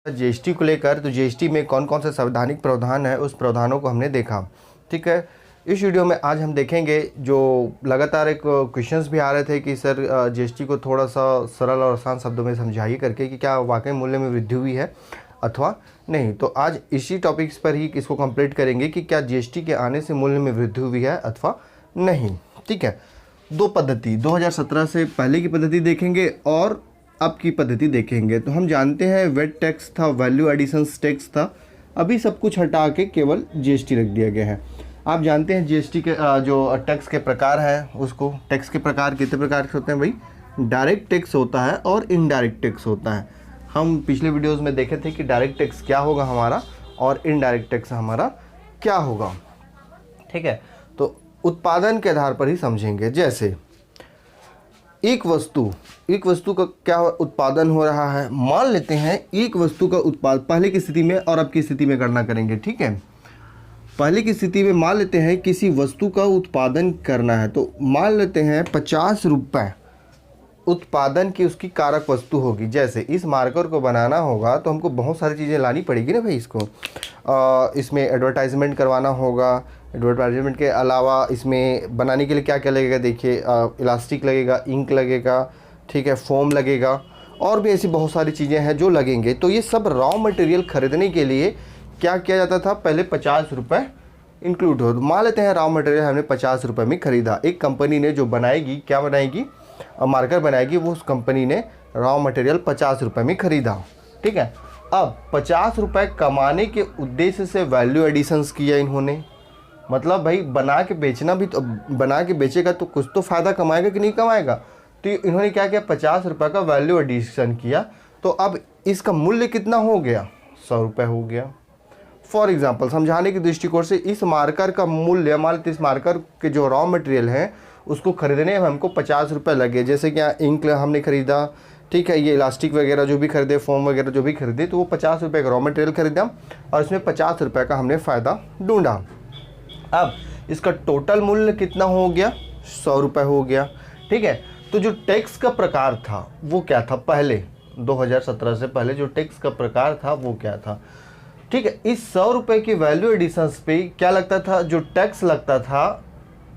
GST को लेकर, तो जीएसटी में कौन कौन से संवैधानिक प्रावधान है उस प्रावधानों को हमने देखा। ठीक है, इस वीडियो में आज हम देखेंगे जो लगातार एक क्वेश्चंस भी आ रहे थे कि सर जीएसटी को थोड़ा सा सरल और आसान शब्दों में समझाइए करके कि क्या वाकई मूल्य में वृद्धि हुई है अथवा नहीं। तो आज इसी टॉपिक्स पर ही इसको कंप्लीट करेंगे कि क्या जीएसटी के आने से मूल्य में वृद्धि हुई है अथवा नहीं। ठीक है, दो पद्धति 2017 से पहले की पद्धति देखेंगे और अब की पद्धति देखेंगे। तो हम जानते हैं वेट टैक्स था, वैल्यू एडिशन टैक्स था, अभी सब कुछ हटा के केवल जीएसटी रख दिया गया है। आप जानते हैं जीएसटी के जो टैक्स के प्रकार हैं, उसको टैक्स के प्रकार कितने प्रकार के होते हैं भाई? डायरेक्ट टैक्स होता है और इनडायरेक्ट टैक्स होता है। हम पिछले वीडियोस में देखे थे कि डायरेक्ट टैक्स क्या होगा हमारा और इनडायरेक्ट टैक्स हमारा क्या होगा। ठीक है, तो उत्पादन के आधार पर ही समझेंगे। जैसे एक वस्तु का क्या उत्पादन हो रहा है, मान लेते हैं एक वस्तु का उत्पादन पहले की स्थिति में और अब की स्थिति में गणना करेंगे। ठीक है, पहले की स्थिति में मान लेते हैं किसी वस्तु का उत्पादन करना है, तो मान लेते हैं 50 रुपये उत्पादन की उसकी कारक वस्तु होगी। जैसे इस मार्कर को बनाना होगा तो हमको बहुत सारी चीज़ें लानी पड़ेगी ना भाई। इसमें एडवर्टाइजमेंट करवाना होगा। एडवर्टाइजमेंट के अलावा इसमें बनाने के लिए क्या क्या लगेगा, देखिए इलास्टिक लगेगा, इंक लगेगा, ठीक है, फोम लगेगा और भी ऐसी बहुत सारी चीज़ें हैं जो लगेंगे। तो ये सब रॉ मटेरियल खरीदने के लिए क्या किया जाता था, पहले 50 रुपये इंक्लूड हो। मान लेते हैं रॉ मटेरियल हमने 50 रुपये में ख़रीदा। एक कंपनी ने जो बनाएगी, क्या बनाएगी, मार्कर बनाएगी, वो उस कंपनी ने रॉ मटेरियल 50 रुपये में ख़रीदा। ठीक है, अब 50 रुपये कमाने के उद्देश्य से वैल्यू एडिशंस किया इन्होंने। मतलब भाई बना के बेचना भी, तो बना के बेचेगा तो कुछ तो फ़ायदा कमाएगा कि नहीं कमाएगा। तो इन्होंने क्या किया, 50 रुपये का वैल्यू एडिशन किया। तो अब इसका मूल्य कितना हो गया, 100 रुपये हो गया। फॉर एग्जांपल समझाने के दृष्टिकोण से इस मार्कर का मूल्य, मान लेते इस मार्कर के जो रॉ मटेरियल है उसको खरीदने में हमको 50 रुपये लगे। जैसे कि यहाँ इंक हमने ख़रीदा, ठीक है, ये इलास्टिक वगैरह जो भी खरीदे, फोम वगैरह जो भी खरीदे, तो वो 50 रुपये का रॉ मटेरियल खरीदा और इसमें 50 रुपये का हमने फ़ायदा ढूंढा। अब इसका टोटल मूल्य कितना हो गया, 100 रुपये हो गया। ठीक है, तो जो टैक्स का प्रकार था वो क्या था, पहले 2017 से पहले जो टैक्स का प्रकार था वो क्या था। ठीक है, इस 100 रुपये की वैल्यू एडिशंस पे क्या लगता था, जो टैक्स लगता था,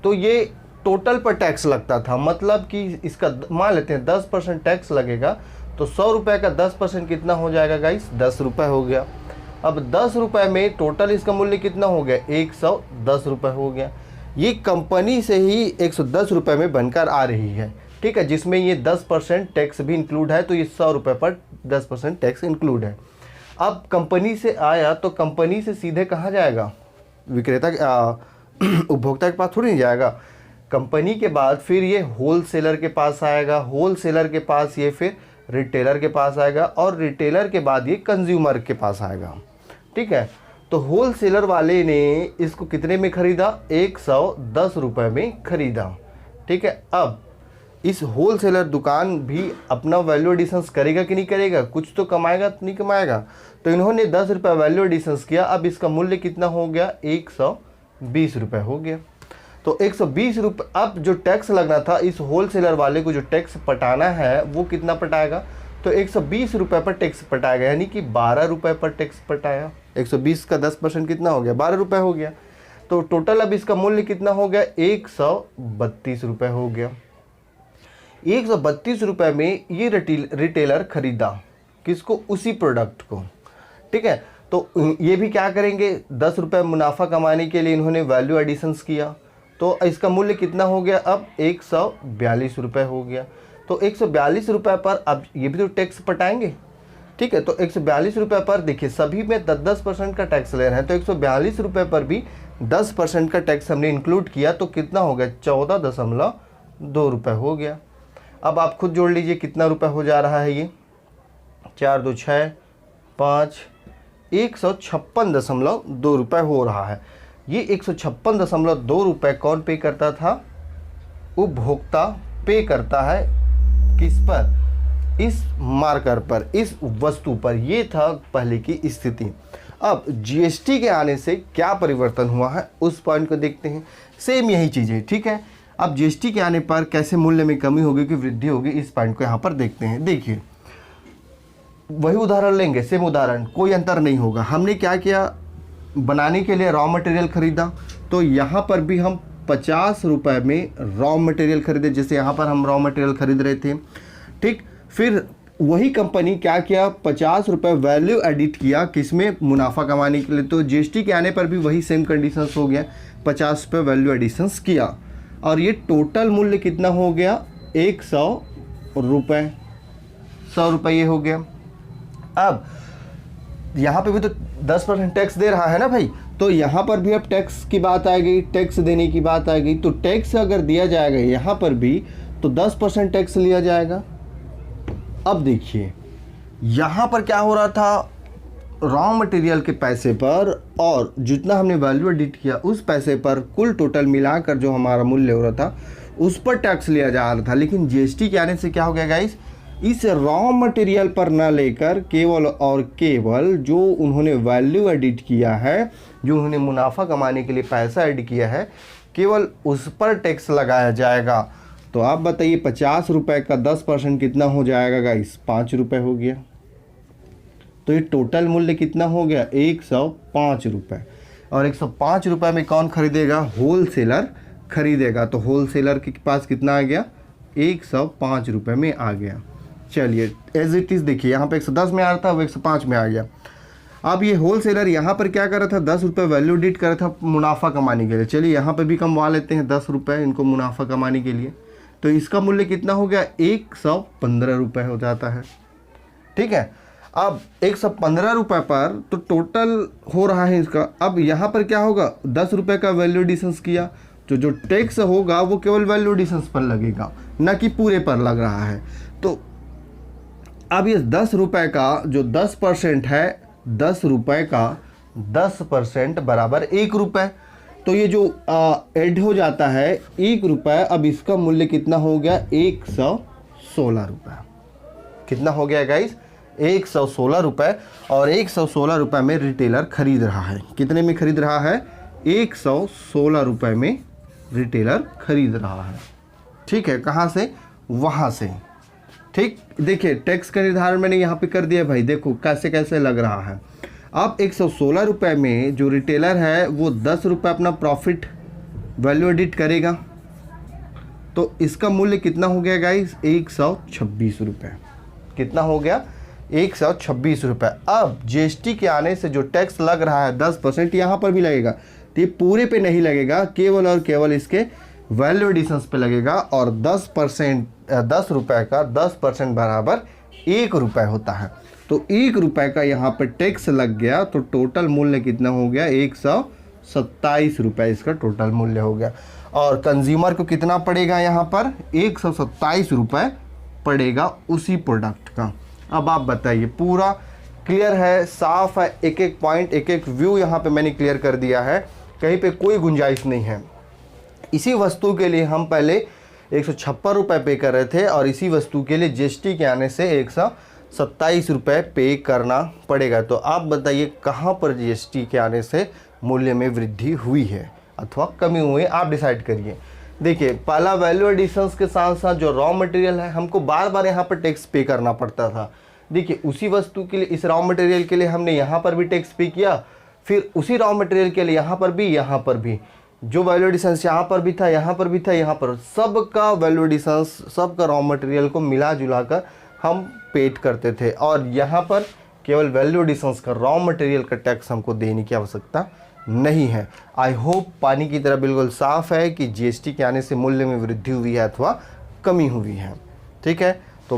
तो ये टोटल पर टैक्स लगता था। मतलब कि इसका मान लेते हैं 10% टैक्स लगेगा, तो 100 रुपये का 10% कितना हो जाएगा गाइस, 10 रुपये हो गया। अब 10 रुपये में टोटल इसका मूल्य कितना हो गया, 110 रुपये हो गया। ये कंपनी से ही 110 रुपये में बनकर आ रही है। ठीक है, जिसमें ये 10% टैक्स भी इंक्लूड है, तो ये 100 रुपये पर 10% टैक्स इंक्लूड है। अब कंपनी से आया तो कंपनी से सीधे कहाँ जाएगा, विक्रेता उपभोक्ता के पास थोड़ी नहीं जाएगा। कंपनी के बाद फिर ये होलसेलर के पास आएगा, होलसेलर के पास ये फिर रिटेलर के पास आएगा और रिटेलर के बाद ये कंज्यूमर के पास आएगा। ठीक है, तो होलसेलर वाले ने इसको कितने में ख़रीदा, 110 रुपये में ख़रीदा। ठीक है, अब इस होलसेलर दुकान भी अपना वैल्यू एडिशंस करेगा कि नहीं करेगा, कुछ तो कमाएगा तो नहीं कमाएगा। तो इन्होंने 10 रुपये वैल्यू एडिशंस किया। अब इसका मूल्य कितना हो गया, 120 रुपये हो गया। तो 120 रुपये, अब जो टैक्स लगना था इस होलसेलर वाले को, जो टैक्स पटाना है वो कितना पटाएगा, तो 120 रुपये पर टैक्स पटाएगा, यानी कि 12 रुपये पर टैक्स पटाया। 120 का 10% कितना हो गया, 12 रुपये हो गया। तो टोटल अब इसका मूल्य कितना हो गया, 132 रुपये हो गया। 132 रुपये में ये रिटेलर खरीदा किसको, उसी प्रोडक्ट को। ठीक है, तो ये भी क्या करेंगे, 10 रुपये मुनाफा कमाने के लिए इन्होंने वैल्यू एडिशंस किया। तो इसका मूल्य कितना हो गया, अब 142 रुपये हो गया। तो 142 रुपये पर अब ये भी तो टैक्स पटाएंगे। ठीक है, तो 142 रुपये पर देखिए सभी में 10% का टैक्स ले रहे हैं, तो 142 रुपये पर भी 10% का टैक्स हमने इंक्लूड किया। तो कितना हो गया, 14.2 रुपये हो गया। अब आप खुद जोड़ लीजिए कितना रुपये हो जा रहा है, ये 4 2 6 5, 156.2 रुपये हो रहा है। ये 156.2 रुपये कौन पे करता था, उपभोक्ता पे करता है किस पर, इस मार्कर पर, इस वस्तु पर। ये था पहले की स्थिति। अब जीएसटी के आने से क्या परिवर्तन हुआ है उस पॉइंट को देखते हैं। सेम यही चीज़ है। ठीक है, अब जीएसटी के आने पर कैसे मूल्य में कमी होगी कि वृद्धि होगी, इस पॉइंट को यहाँ पर देखते हैं। देखिए वही उदाहरण लेंगे, सेम उदाहरण, कोई अंतर नहीं होगा। हमने क्या किया, बनाने के लिए रॉ मटेरियल खरीदा, तो यहाँ पर भी हम 50 रुपये में रॉ मटेरियल खरीदे, जैसे यहाँ पर हम रॉ मटेरियल खरीद रहे थे, ठीक। फिर वही कंपनी क्या किया, 50 रुपये वैल्यू एडिट किया, किसमें, मुनाफा कमाने के लिए। तो जीएसटी के आने पर भी वही सेम कंडीशंस हो गया, 50 रुपये वैल्यू एडिशंस किया, और ये टोटल मूल्य कितना हो गया, 100 रुपये, 100 रुपये हो गया। अब यहाँ पे भी तो 10% टैक्स दे रहा है ना भाई, तो यहाँ पर भी अब टैक्स की बात आ गई, टैक्स देने की बात आ गई। तो टैक्स अगर दिया जाएगा यहाँ पर भी तो 10% टैक्स लिया जाएगा। अब देखिए यहाँ पर क्या हो रहा था, रॉ मटेरियल के पैसे पर और जितना हमने वैल्यू एडिट किया उस पैसे पर कुल टोटल मिलाकर जो हमारा मूल्य हो रहा था उस पर टैक्स लिया जा रहा था। लेकिन जीएसटी के आने से क्या हो गया गाइस, इस रॉ मटेरियल पर ना लेकर केवल और केवल जो उन्होंने वैल्यू एडिट किया है, जो उन्होंने मुनाफा कमाने के लिए पैसा ऐड किया है, केवल उस पर टैक्स लगाया जाएगा। तो आप बताइए 50 रुपये का 10% कितना हो जाएगा गाइस, 5 रुपये हो गया। तो ये टोटल मूल्य कितना हो गया, 105 रुपये। और 105 रुपये में कौन खरीदेगा, होलसेलर खरीदेगा। तो होलसेलर के पास कितना आ गया, 105 रुपये में आ गया। चलिए एज इट इज़ देखिए, यहाँ पे 110 में आ रहा था, वो 105 में आ गया। अब ये होलसेलर यहाँ पर क्या कर रहा था, 10 रुपये वैल्यू एडिट कर रहा था मुनाफा कमाने के लिए। चलिए यहाँ पे भी कमवा लेते हैं 10 रुपये इनको मुनाफा कमाने के लिए। तो इसका मूल्य कितना हो गया, 115 रुपये हो जाता है, ठीक है। अब 115 रुपये पर तो टोटल हो रहा है इसका। अब यहाँ पर क्या होगा, 10 रुपये का वैल्यू एडिशंस किया, तो जो टैक्स होगा वो केवल वैल्यू एडिशंस पर लगेगा, ना कि पूरे पर लग रहा है। तो अब ये 10 रुपये का जो 10% है, 10 रुपये का 10% बराबर 1 रुपये। तो ये जो ऐड हो जाता है 1 रुपये, अब इसका मूल्य कितना हो गया, 116 रुपये। कितना हो गया गाइस, 116 रुपये। और 116 रुपये में रिटेलर खरीद रहा है। कितने में खरीद रहा है, 116 रुपये में रिटेलर खरीद रहा है, ठीक है। कहाँ से, वहाँ से, ठीक। देखिए टैक्स का निर्धारण मैंने यहाँ पे कर दिया भाई, देखो कैसे कैसे लग रहा है। अब 116 रुपये में जो रिटेलर है वो 10 रुपये अपना प्रॉफिट वैल्यू एडिट करेगा, तो इसका मूल्य कितना हो गया गाइस, 126 रुपये। कितना हो गया, 126 रुपये। अब जीएसटी के आने से जो टैक्स लग रहा है 10% यहाँ पर भी लगेगा, तो ये पूरे पे नहीं लगेगा, केवल और केवल इसके वैल्यू एडिशंस पे लगेगा। और 10 रुपये का 10% बराबर 1 रुपये होता है। तो 1 रुपये का यहाँ पर टैक्स लग गया, तो टोटल मूल्य कितना हो गया, 127 रुपये इसका टोटल मूल्य हो गया। और कंज्यूमर को कितना पड़ेगा यहाँ पर, 127 रुपये पड़ेगा उसी प्रोडक्ट का। अब आप बताइए, पूरा क्लियर है, साफ है, एक एक पॉइंट, एक एक व्यू यहाँ पे मैंने क्लियर कर दिया है, कहीं पे कोई गुंजाइश नहीं है। इसी वस्तु के लिए हम पहले 156 रुपये पे कर रहे थे, और इसी वस्तु के लिए जीएसटी के आने से 127 रुपये पे करना पड़ेगा। तो आप बताइए कहाँ पर जीएसटी के आने से मूल्य में वृद्धि हुई है अथवा कमी हुई है, आप डिसाइड करिए। देखिए पहला वैल्यू एडिशंस के साथ साथ जो रॉ मटेरियल है, हमको बार बार यहाँ पर टैक्स पे करना पड़ता था। देखिए उसी वस्तु के लिए, इस रॉ मटेरियल के लिए हमने यहाँ पर भी टैक्स पे किया, फिर उसी रॉ मटेरियल के लिए यहाँ पर भी जो वैल्यू एडिशंस यहाँ पर भी था, यहाँ पर भी था, यहाँ पर सबका वैल्यू एडिशंस, सबका रॉ मटेरियल को मिला जुला कर हम पेड करते थे। और यहाँ पर केवल वैल्यू एडिशंस का, रॉ मटेरियल का टैक्स हमको देने की आवश्यकता नहीं है। आई होप पानी की तरह बिल्कुल साफ है कि जीएसटी के आने से मूल्य में वृद्धि हुई है अथवा कमी हुई है, ठीक है। तो